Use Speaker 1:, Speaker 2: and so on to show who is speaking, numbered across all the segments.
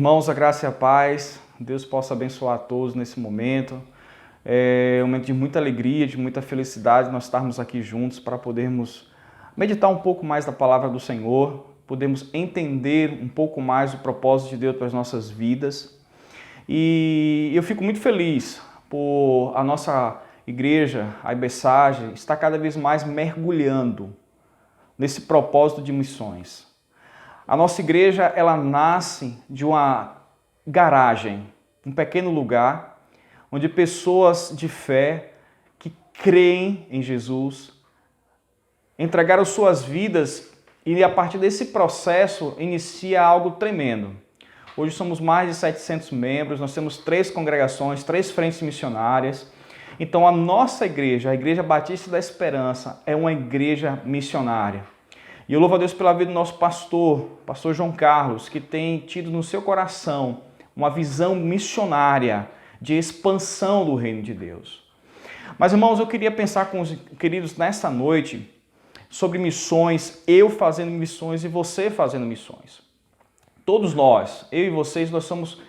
Speaker 1: Irmãos, a graça e a paz, Deus possa abençoar a todos nesse momento. É um momento de muita alegria, de muita felicidade nós estarmos aqui juntos para podermos meditar um pouco mais da palavra do Senhor, podermos entender um pouco mais o propósito de Deus para as nossas vidas. E eu fico muito feliz por a nossa igreja, a Ibersage, estar cada vez mais mergulhando nesse propósito de missões. A nossa igreja, ela nasce de uma garagem, um pequeno lugar, onde pessoas de fé que creem em Jesus entregaram suas vidas e a partir desse processo inicia algo tremendo. Hoje somos mais de 700 membros, nós temos 3 congregações, 3 frentes missionárias. Então a nossa igreja, a Igreja Batista da Esperança, é uma igreja missionária. E eu louvo a Deus pela vida do nosso pastor João Carlos, que tem tido no seu coração uma visão missionária de expansão do reino de Deus. Mas, irmãos, eu queria pensar com os queridos nessa noite sobre missões, eu fazendo missões e você fazendo missões. Todos nós, eu e vocês, nós somos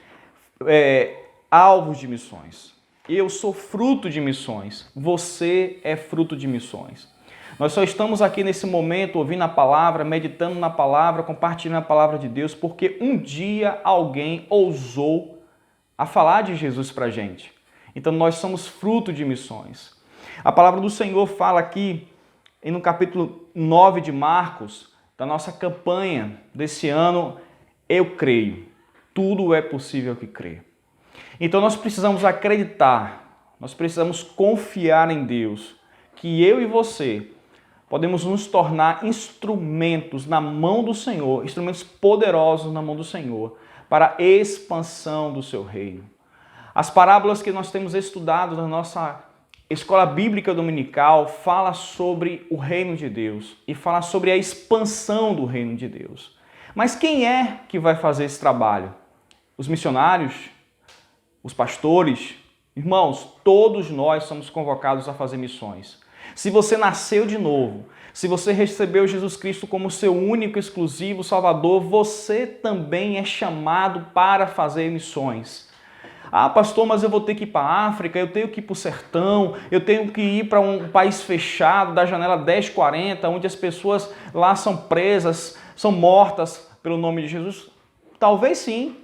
Speaker 1: alvos de missões. Eu sou fruto de missões, você é fruto de missões. Nós só estamos aqui nesse momento ouvindo a palavra, meditando na palavra, compartilhando a palavra de Deus, porque um dia alguém ousou a falar de Jesus para a gente. Então nós somos fruto de missões. A palavra do Senhor fala aqui, no capítulo 9 de Marcos, da nossa campanha desse ano, eu creio. Tudo é possível que crê. Então nós precisamos acreditar, nós precisamos confiar em Deus, que eu e você podemos nos tornar instrumentos na mão do Senhor, instrumentos poderosos na mão do Senhor, para a expansão do seu reino. As parábolas que nós temos estudado na nossa escola bíblica dominical fala sobre o reino de Deus e fala sobre a expansão do reino de Deus. Mas quem é que vai fazer esse trabalho? Os missionários? Os pastores? Irmãos, todos nós somos convocados a fazer missões. Se você nasceu de novo, se você recebeu Jesus Cristo como seu único, exclusivo Salvador, você também é chamado para fazer missões. Ah, pastor, mas eu vou ter que ir para a África, eu tenho que ir para o sertão, eu tenho que ir para um país fechado, da janela 1040, onde as pessoas lá são presas, são mortas pelo nome de Jesus. Talvez sim.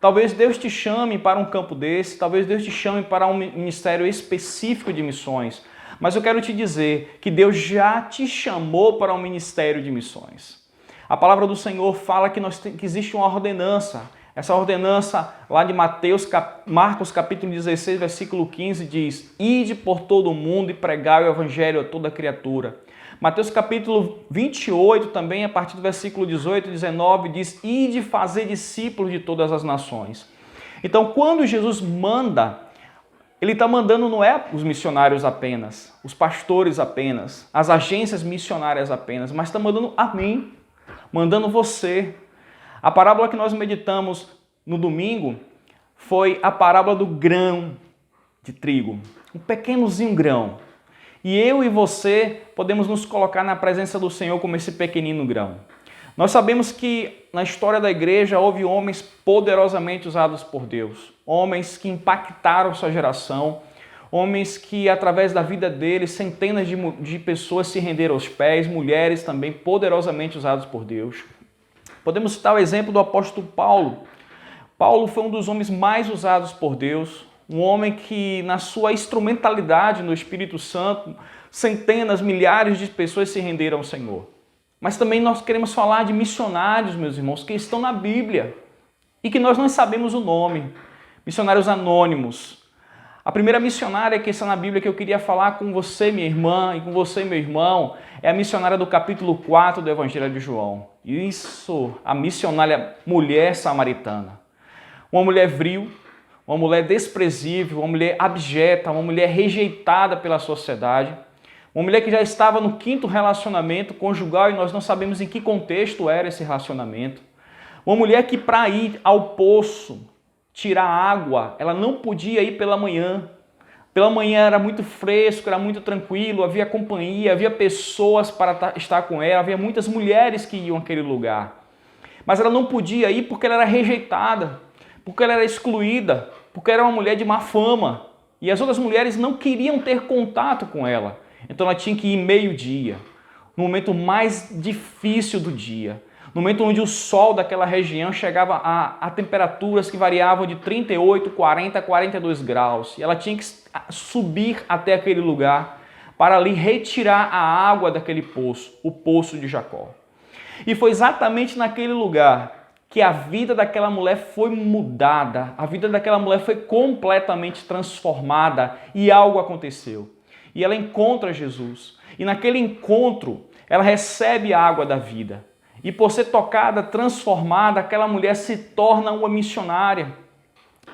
Speaker 1: Talvez Deus te chame para um campo desse, talvez Deus te chame para um ministério específico de missões. Mas eu quero te dizer que Deus já te chamou para um ministério de missões. A palavra do Senhor fala que existe uma ordenança. Essa ordenança lá de Marcos capítulo 16, versículo 15 diz: Ide por todo o mundo e pregai o evangelho a toda criatura. Mateus capítulo 28 também, a partir do versículo 18 e 19, diz: Ide fazer discípulos de todas as nações. Então, quando Jesus manda, Ele está mandando não é os missionários apenas, os pastores apenas, as agências missionárias apenas, mas está mandando a mim, mandando você. A parábola que nós meditamos no domingo foi a parábola do grão de trigo, um pequenozinho grão. E eu e você podemos nos colocar na presença do Senhor como esse pequenino grão. Nós sabemos que na história da igreja houve homens poderosamente usados por Deus, homens que impactaram sua geração, homens que através da vida deles centenas de pessoas se renderam aos pés, mulheres também poderosamente usadas por Deus. Podemos citar o exemplo do apóstolo Paulo. Paulo foi um dos homens mais usados por Deus, um homem que na sua instrumentalidade no Espírito Santo, centenas, milhares de pessoas se renderam ao Senhor. Mas também nós queremos falar de missionários, meus irmãos, que estão na Bíblia e que nós não sabemos o nome. Missionários anônimos. A primeira missionária que está na Bíblia que eu queria falar com você, minha irmã, e com você, meu irmão, é a missionária do capítulo 4 do Evangelho de João. Isso, a missionária mulher samaritana. Uma mulher vril, uma mulher desprezível, uma mulher abjeta, uma mulher rejeitada pela sociedade. Uma mulher que já estava no 5º relacionamento conjugal e nós não sabemos em que contexto era esse relacionamento. Uma mulher que para ir ao poço, tirar água, ela não podia ir pela manhã. Pela manhã era muito fresco, era muito tranquilo, havia companhia, havia pessoas para estar com ela, havia muitas mulheres que iam àquele lugar. Mas ela não podia ir porque ela era rejeitada. porque ela era excluída, porque era uma mulher de má fama. E as outras mulheres não queriam ter contato com ela. Então ela tinha que ir meio-dia, no momento mais difícil do dia, no momento onde o sol daquela região chegava a temperaturas que variavam de 38, 40, 42 graus. E ela tinha que subir até aquele lugar para ali retirar a água daquele poço, o poço de Jacó. E foi exatamente naquele lugar que a vida daquela mulher foi mudada, a vida daquela mulher foi completamente transformada e algo aconteceu. E ela encontra Jesus. E naquele encontro, ela recebe a água da vida. E por ser tocada, transformada, aquela mulher se torna uma missionária.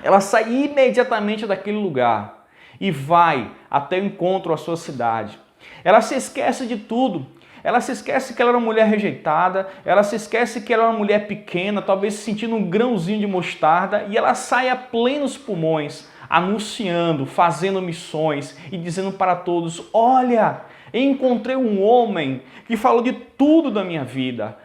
Speaker 1: Ela sai imediatamente daquele lugar e vai até o encontro à sua cidade. Ela se esquece de tudo. Ela se esquece que ela era uma mulher rejeitada, ela se esquece que ela era uma mulher pequena, talvez se sentindo um grãozinho de mostarda, e ela sai a plenos pulmões, anunciando, fazendo missões e dizendo para todos: olha, encontrei um homem que falou de tudo da minha vida.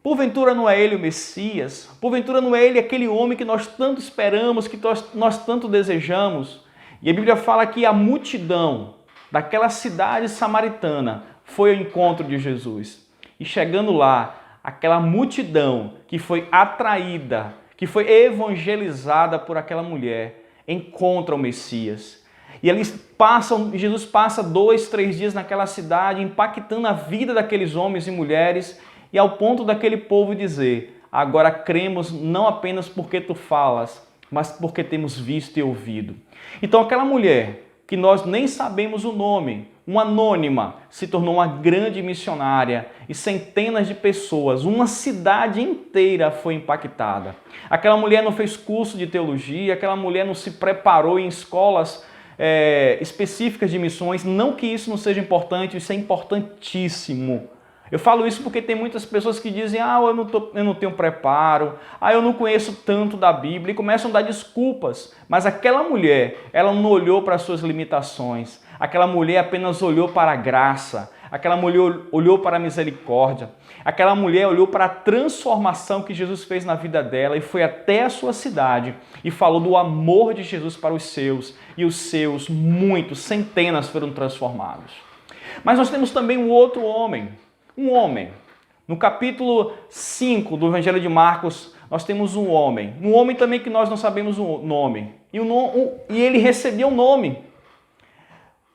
Speaker 1: Porventura não é ele o Messias? Porventura não é ele aquele homem que nós tanto esperamos, que nós tanto desejamos? E a Bíblia fala que a multidão daquela cidade samaritana foi ao encontro de Jesus. E chegando lá, aquela multidão que foi atraída, que foi evangelizada por aquela mulher, encontra o Messias. E Jesus passa 2, 3 dias naquela cidade, impactando a vida daqueles homens e mulheres, e ao ponto daquele povo dizer: agora cremos não apenas porque tu falas, mas porque temos visto e ouvido. Então aquela mulher, que nós nem sabemos o nome, uma anônima, se tornou uma grande missionária e centenas de pessoas, uma cidade inteira foi impactada. Aquela mulher não fez curso de teologia, aquela mulher não se preparou em escolas específicas de missões, não que isso não seja importante, isso é importantíssimo. Eu falo isso porque tem muitas pessoas que dizem: eu não tenho preparo, eu não conheço tanto da Bíblia, e começam a dar desculpas. Mas aquela mulher, ela não olhou para as suas limitações, aquela mulher apenas olhou para a graça, aquela mulher olhou para a misericórdia, aquela mulher olhou para a transformação que Jesus fez na vida dela e foi até a sua cidade e falou do amor de Jesus para os seus, e os seus, muitos, centenas foram transformados. Mas nós temos também um outro homem. Um homem. No capítulo 5 do Evangelho de Marcos, nós temos um homem também que nós não sabemos o nome. E ele recebia um nome.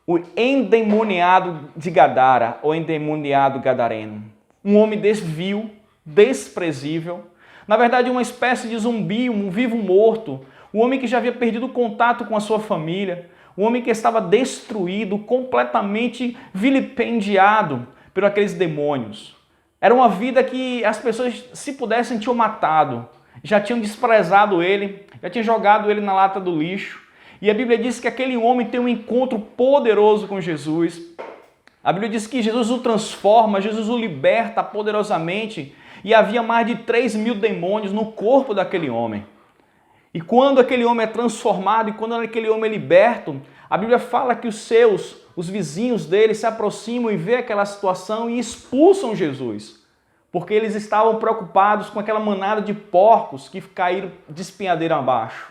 Speaker 1: O endemoniado de Gadara, ou endemoniado gadareno. Um homem desvio, desprezível. Na verdade, uma espécie de zumbi, um vivo morto. Um homem que já havia perdido o contato com a sua família. Um homem que estava destruído, completamente vilipendiado por aqueles demônios. Era uma vida que as pessoas, se pudessem, tinham matado. Já tinham desprezado ele, já tinham jogado ele na lata do lixo. E a Bíblia diz que aquele homem tem um encontro poderoso com Jesus. A Bíblia diz que Jesus o transforma, Jesus o liberta poderosamente. E havia mais de 3.000 demônios no corpo daquele homem. E quando aquele homem é transformado e quando aquele homem é liberto, a Bíblia fala que os vizinhos dele se aproximam e vê aquela situação e expulsam Jesus, porque eles estavam preocupados com aquela manada de porcos que caíram de espinhadeira abaixo.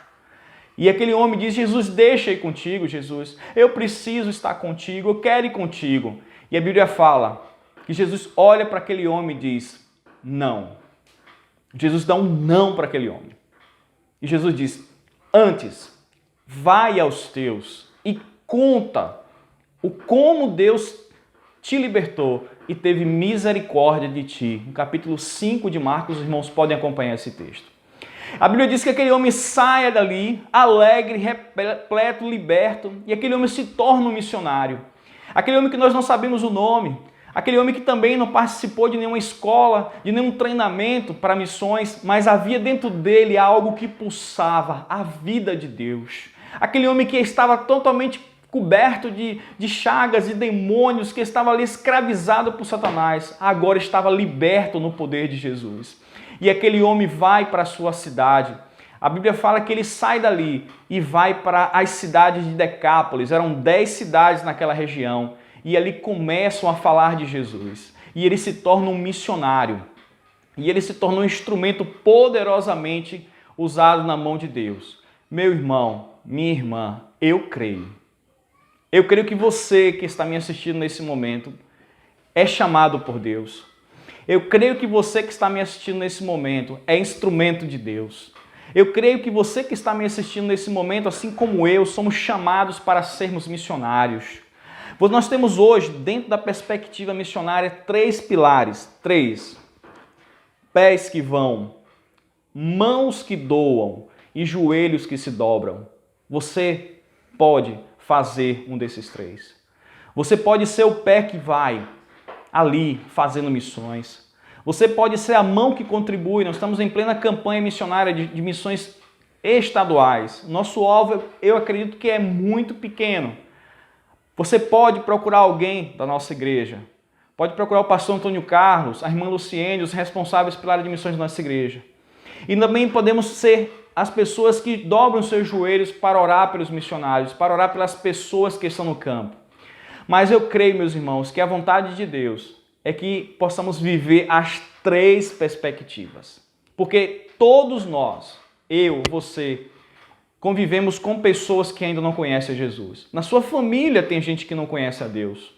Speaker 1: E aquele homem diz: Jesus, deixa ir contigo, Jesus, eu preciso estar contigo, eu quero ir contigo. E a Bíblia fala que Jesus olha para aquele homem e diz: não. Jesus dá um não para aquele homem. E Jesus diz: antes, vai aos teus e conta o como Deus te libertou e teve misericórdia de ti. No capítulo 5 de Marcos, os irmãos podem acompanhar esse texto. A Bíblia diz que aquele homem saia dali, alegre, repleto, liberto, e aquele homem se torna um missionário. Aquele homem que nós não sabemos o nome, aquele homem que também não participou de nenhuma escola, de nenhum treinamento para missões, mas havia dentro dele algo que pulsava, a vida de Deus. Aquele homem que estava totalmente coberto de chagas e demônios, que estava ali escravizado por Satanás, agora estava liberto no poder de Jesus. E aquele homem vai para a sua cidade. A Bíblia fala que ele sai dali e vai para as cidades de Decápolis. Eram 10 cidades naquela região. E ali começam a falar de Jesus. E ele se torna um missionário. E ele se tornou um instrumento poderosamente usado na mão de Deus. Meu irmão, minha irmã, eu creio. Eu creio que você que está me assistindo nesse momento é chamado por Deus. Eu creio que você que está me assistindo nesse momento é instrumento de Deus. Eu creio que você que está me assistindo nesse momento, assim como eu, somos chamados para sermos missionários. Nós temos hoje, dentro da perspectiva missionária, 3 pilares. 3. Pés que vão, mãos que doam e joelhos que se dobram. Você pode fazer um desses 3. Você pode ser o pé que vai ali fazendo missões. Você pode ser a mão que contribui. Nós estamos em plena campanha missionária de missões estaduais. Nosso alvo, eu acredito que é muito pequeno. Você pode procurar alguém da nossa igreja. Pode procurar o pastor Antônio Carlos, a irmã Luciene, os responsáveis pela área de missões da nossa igreja. E também podemos ser as pessoas que dobram seus joelhos para orar pelos missionários, para orar pelas pessoas que estão no campo. Mas eu creio, meus irmãos, que a vontade de Deus é que possamos viver as 3 perspectivas. Porque todos nós, eu, você, convivemos com pessoas que ainda não conhecem Jesus. Na sua família tem gente que não conhece a Deus.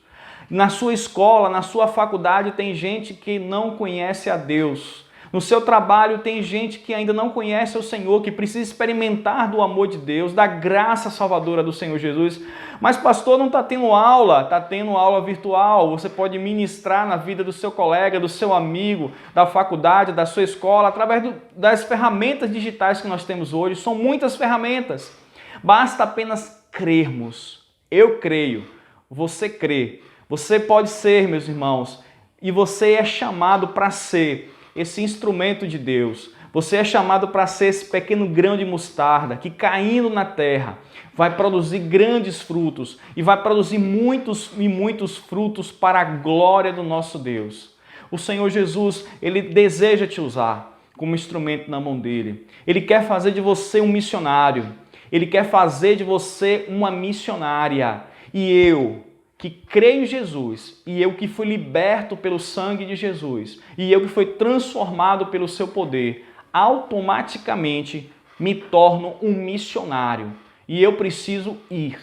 Speaker 1: Na sua escola, na sua faculdade tem gente que não conhece a Deus. No seu trabalho tem gente que ainda não conhece o Senhor, que precisa experimentar do amor de Deus, da graça salvadora do Senhor Jesus. Mas pastor, não está tendo aula, está tendo aula virtual. Você pode ministrar na vida do seu colega, do seu amigo, da faculdade, da sua escola, através das ferramentas digitais que nós temos hoje. São muitas ferramentas. Basta apenas crermos. Eu creio, você crê. Você pode ser, meus irmãos, e você é chamado para ser esse instrumento de Deus. Você é chamado para ser esse pequeno grão de mostarda que, caindo na terra, vai produzir grandes frutos e vai produzir muitos e muitos frutos para a glória do nosso Deus. O Senhor Jesus, Ele deseja te usar como instrumento na mão dele. Ele quer fazer de você um missionário. Ele quer fazer de você uma missionária. E eu, que creio em Jesus, e eu que fui liberto pelo sangue de Jesus, e eu que fui transformado pelo seu poder, automaticamente me torno um missionário. E eu preciso ir,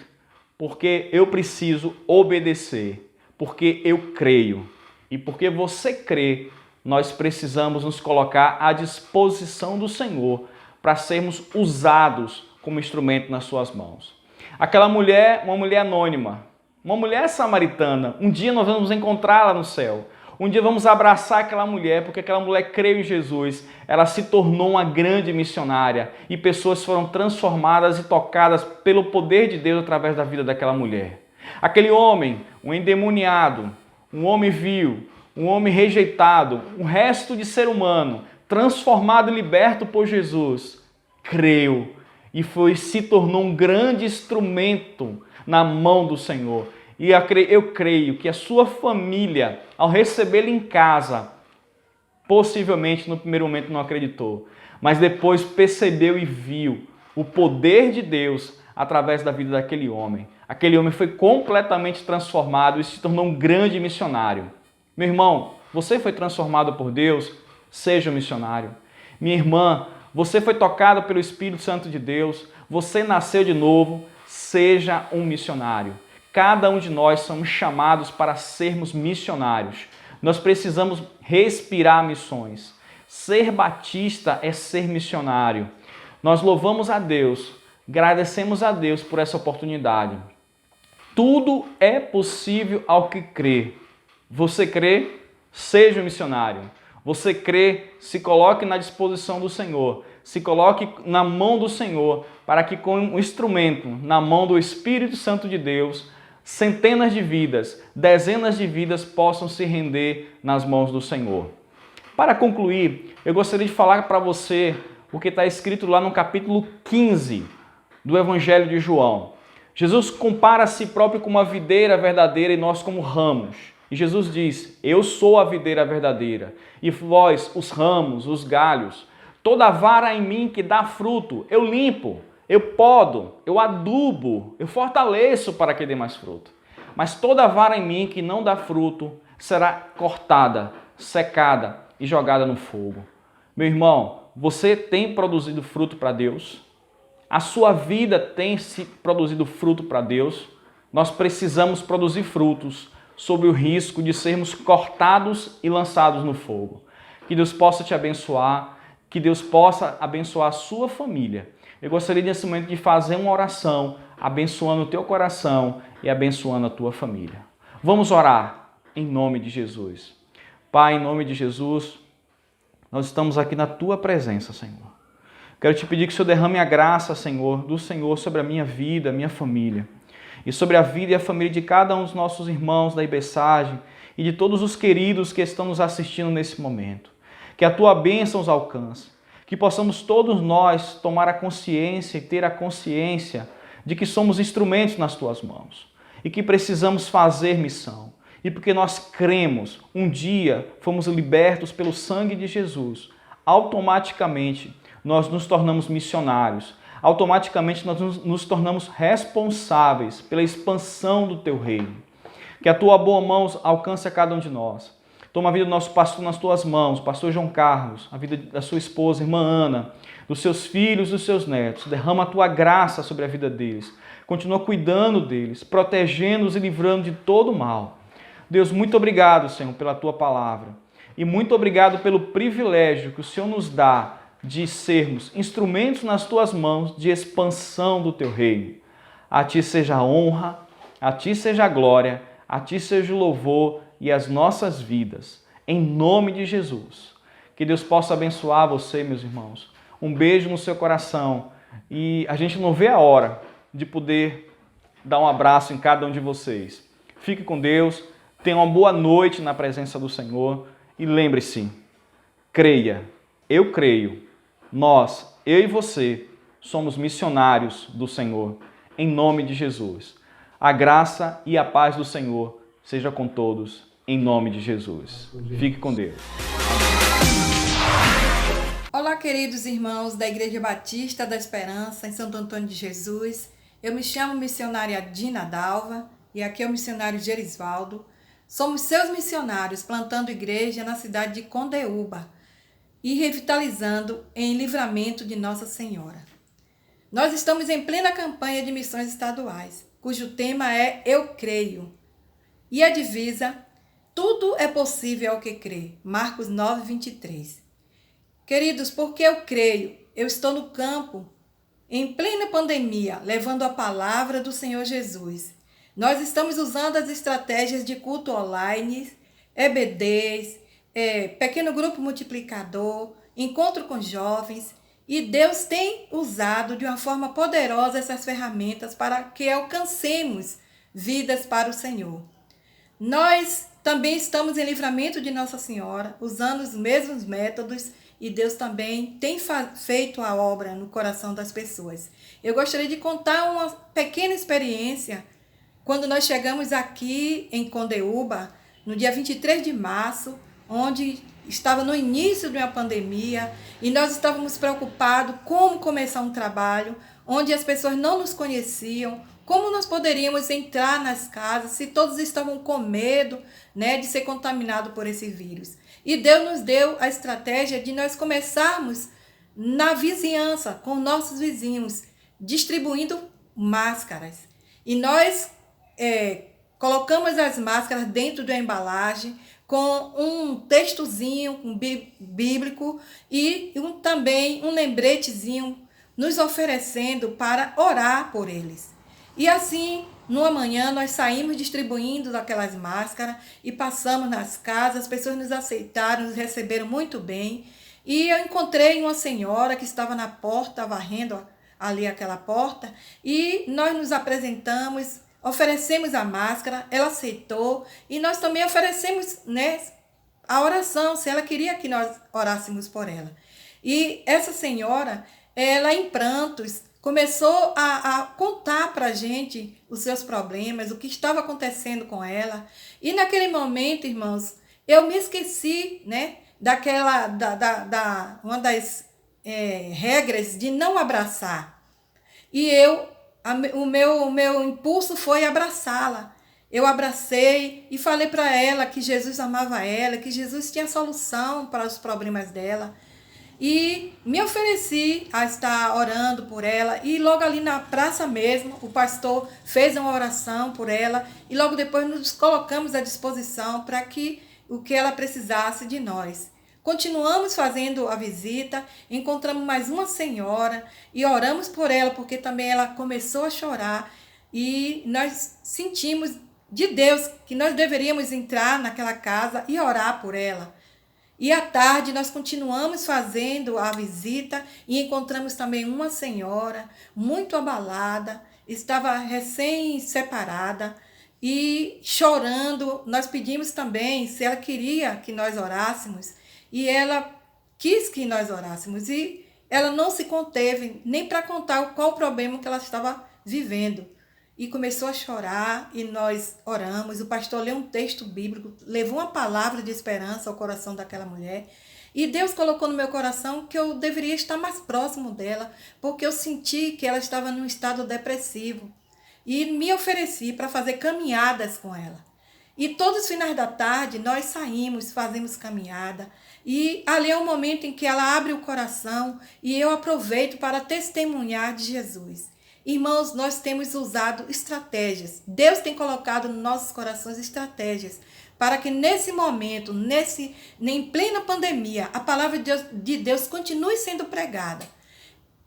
Speaker 1: porque eu preciso obedecer, porque eu creio. E porque você crê, nós precisamos nos colocar à disposição do Senhor para sermos usados como instrumento nas suas mãos. Aquela mulher, uma mulher anônima, uma mulher samaritana, um dia nós vamos encontrá-la no céu. Um dia vamos abraçar aquela mulher, porque aquela mulher creu em Jesus. Ela se tornou uma grande missionária e pessoas foram transformadas e tocadas pelo poder de Deus através da vida daquela mulher. Aquele homem, um endemoniado, um homem vil, um homem rejeitado, um resto de ser humano, transformado e liberto por Jesus, creu e se tornou um grande instrumento na mão do Senhor. E eu creio que a sua família, ao recebê-lo em casa, possivelmente no primeiro momento não acreditou, mas depois percebeu e viu o poder de Deus através da vida daquele homem. Aquele homem foi completamente transformado e se tornou um grande missionário. Meu irmão, você foi transformado por Deus? Seja um missionário. Minha irmã, você foi tocado pelo Espírito Santo de Deus? Você nasceu de novo? Seja um missionário. Cada um de nós somos chamados para sermos missionários. Nós precisamos respirar missões. Ser batista é ser missionário. Nós louvamos a Deus, agradecemos a Deus por essa oportunidade. Tudo é possível ao que crê. Você crê? Seja um missionário. Você crê? Se coloque na disposição do Senhor. Se coloque na mão do Senhor, para que com um instrumento na mão do Espírito Santo de Deus, centenas de vidas, dezenas de vidas possam se render nas mãos do Senhor. Para concluir, eu gostaria de falar para você o que está escrito lá no capítulo 15 do Evangelho de João. Jesus compara a si próprio como uma videira verdadeira e nós como ramos. E Jesus diz: eu sou a videira verdadeira, e vós, os ramos, os galhos. Toda vara em mim que dá fruto, eu limpo, eu podo, eu adubo, eu fortaleço para que dê mais fruto. Mas toda vara em mim que não dá fruto será cortada, secada e jogada no fogo. Meu irmão, Você tem produzido fruto para Deus? A sua vida tem se produzido fruto para Deus? Nós precisamos produzir frutos sob o risco de sermos cortados e lançados no fogo. Que Deus possa te abençoar, que Deus possa abençoar a sua família. Eu gostaria nesse momento de fazer uma oração, abençoando o teu coração e abençoando a tua família. Vamos orar em nome de Jesus. Pai, em nome de Jesus, nós estamos aqui na tua presença, Senhor. Quero te pedir que o Senhor derrame a graça, Senhor, do Senhor sobre a minha vida, a minha família. E sobre a vida e a família de cada um dos nossos irmãos da Ibeçagem e de todos os queridos que estão nos assistindo nesse momento. Que a tua bênção os alcance. Que possamos todos nós tomar a consciência e ter a consciência de que somos instrumentos nas tuas mãos. E que precisamos fazer missão. E porque nós cremos, um dia fomos libertos pelo sangue de Jesus, automaticamente nós nos tornamos missionários. Automaticamente nós nos tornamos responsáveis pela expansão do teu reino. Que a tua boa mão alcance a cada um de nós. Toma a vida do nosso pastor nas tuas mãos, pastor João Carlos, a vida da sua esposa, irmã Ana, dos seus filhos, dos seus netos. Derrama a tua graça sobre a vida deles. Continua cuidando deles, protegendo-os e livrando de todo o mal. Deus, muito obrigado, Senhor, pela tua palavra. E muito obrigado pelo privilégio que o Senhor nos dá de sermos instrumentos nas tuas mãos de expansão do teu reino. A ti seja a honra, a ti seja a glória, a ti seja o louvor e as nossas vidas. Em nome de Jesus. Que Deus possa abençoar você, meus irmãos. Um beijo no seu coração. E a gente não vê a hora de poder dar um abraço em cada um de vocês. Fique com Deus. Tenha uma boa noite na presença do Senhor. E lembre-se, creia, eu creio. Nós, eu e você, somos missionários do Senhor, em nome de Jesus. A graça e a paz do Senhor seja com todos, em nome de Jesus. Fique com Deus.
Speaker 2: Olá, queridos irmãos da Igreja Batista da Esperança, em Santo Antônio de Jesus. Eu me chamo missionária Dina Dalva e aqui é o missionário Gerisvaldo. Somos seus missionários plantando igreja na cidade de Condeúba e revitalizando em Livramento de Nossa Senhora. Nós estamos em plena campanha de missões estaduais, cujo tema é Eu Creio. E a divisa, tudo é possível ao que crê, Marcos 9, 23. Queridos, porque eu creio, eu estou no campo, em plena pandemia, levando a palavra do Senhor Jesus. Nós estamos usando as estratégias de culto online, EBDs, pequeno grupo multiplicador, encontro com jovens, e Deus tem usado de uma forma poderosa essas ferramentas para que alcancemos vidas para o Senhor. Nós também estamos em Livramento de Nossa Senhora, usando os mesmos métodos, e Deus também tem feito a obra no coração das pessoas. Eu gostaria de contar uma pequena experiência quando nós chegamos aqui em Condeúba, no dia 23 de março, onde estava no início de uma pandemia, e nós estávamos preocupados como começar um trabalho, onde as pessoas não nos conheciam, como nós poderíamos entrar nas casas se todos estavam com medo, né, de ser contaminados por esse vírus. E Deus nos deu a estratégia de nós começarmos na vizinhança, com nossos vizinhos, distribuindo máscaras. E nós colocamos as máscaras dentro da embalagem, com um textozinho bíblico e também um lembretezinho nos oferecendo para orar por eles. E assim, numa manhã, nós saímos distribuindo aquelas máscaras e passamos nas casas, as pessoas nos aceitaram, nos receberam muito bem. E eu encontrei uma senhora que estava na porta, varrendo ali aquela porta, e nós nos apresentamos, oferecemos a máscara, ela aceitou, e nós também oferecemos, né, a oração, se ela queria que nós orássemos por ela. E essa senhora, ela em prantos, começou a contar para a gente os seus problemas, o que estava acontecendo com ela. E naquele momento, irmãos, eu me esqueci, né, uma das regras de não abraçar. E o meu impulso foi abraçá-la. Eu abracei e falei para ela que Jesus amava ela, que Jesus tinha solução para os problemas dela. e me ofereci a estar orando por ela, e logo ali na praça mesmo, o pastor fez uma oração por ela, e logo depois nos colocamos à disposição para que o que ela precisasse de nós. Continuamos fazendo a visita, encontramos mais uma senhora e oramos por ela, porque também ela começou a chorar, e nós sentimos de Deus que nós deveríamos entrar naquela casa e orar por ela. E à tarde nós continuamos fazendo a visita e encontramos também uma senhora muito abalada, estava recém-separada e chorando. Nós pedimos também se ela queria que nós orássemos, e ela quis que nós orássemos, e ela não se conteve nem para contar qual o problema que ela estava vivendo. E começou a chorar, e nós oramos. O pastor leu um texto bíblico, levou uma palavra de esperança ao coração daquela mulher. E Deus colocou no meu coração que eu deveria estar mais próximo dela, porque eu senti que ela estava num estado depressivo. E me ofereci para fazer caminhadas com ela. E todos os finais da tarde nós saímos, fazemos caminhada. E ali é o momento em que ela abre o coração, e eu aproveito para testemunhar de Jesus. Irmãos, nós temos usado estratégias. Deus tem colocado nos nossos corações estratégias para que nesse momento, em plena pandemia, a palavra de Deus continue sendo pregada.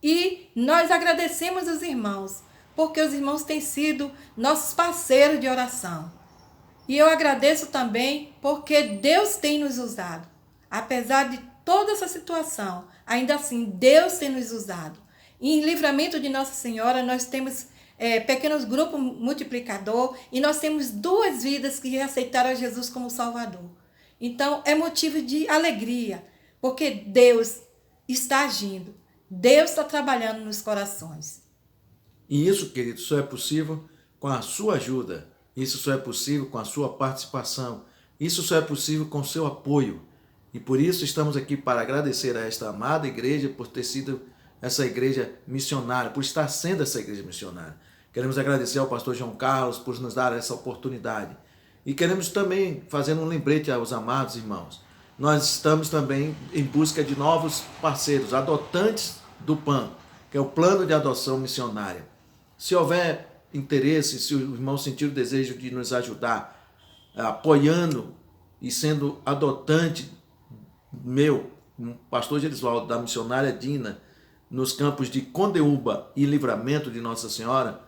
Speaker 2: E nós agradecemos os irmãos, porque os irmãos têm sido nossos parceiros de oração. E eu agradeço também porque Deus tem nos usado. Apesar de toda essa situação, ainda assim, Deus tem nos usado. E em Livramento de Nossa Senhora, nós temos pequenos grupos multiplicador, e nós temos 2 vidas que aceitaram a Jesus como Salvador. Então, é motivo de alegria, porque Deus está agindo. Deus está trabalhando nos corações.
Speaker 3: E isso, querido, só é possível com a sua ajuda. Isso só é possível com a sua participação. Isso só é possível com o seu apoio. E por isso estamos aqui para agradecer a esta amada igreja por ter sido essa igreja missionária, por estar sendo essa igreja missionária. Queremos agradecer ao pastor João Carlos por nos dar essa oportunidade. E queremos também fazer um lembrete aos amados irmãos. Nós estamos também em busca de novos parceiros, adotantes do PAN, que é o Plano de Adoção Missionária. Se houver interesse, se o irmão sentir o desejo de nos ajudar, apoiando e sendo adotante meu, pastor Gerisvaldo, da missionária Dina, nos campos de Condeúba e Livramento de Nossa Senhora,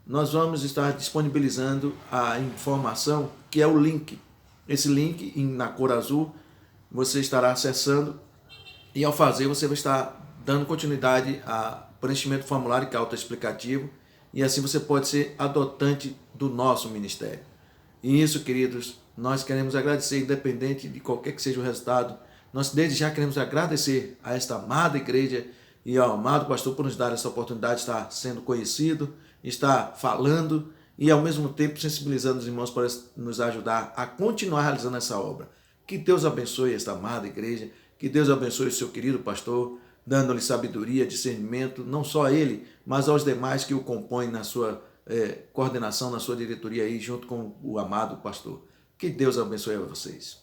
Speaker 3: nós vamos estar disponibilizando a informação, que é o link. Esse link na cor azul, você estará acessando, e ao fazer você vai estar dando continuidade a preenchimento do formulário, que é autoexplicativo, e assim você pode ser adotante do nosso ministério. E isso, queridos, nós queremos agradecer, independente de qualquer que seja o resultado. Nós desde já queremos agradecer a esta amada igreja e ao amado pastor por nos dar essa oportunidade de estar sendo conhecido, estar falando e ao mesmo tempo sensibilizando os irmãos para nos ajudar a continuar realizando essa obra. Que Deus abençoe esta amada igreja, que Deus abençoe o seu querido pastor, dando-lhe sabedoria, discernimento, não só a ele, mas aos demais que o compõem na sua coordenação, na sua diretoria aí, junto com o amado pastor. Que Deus abençoe a vocês.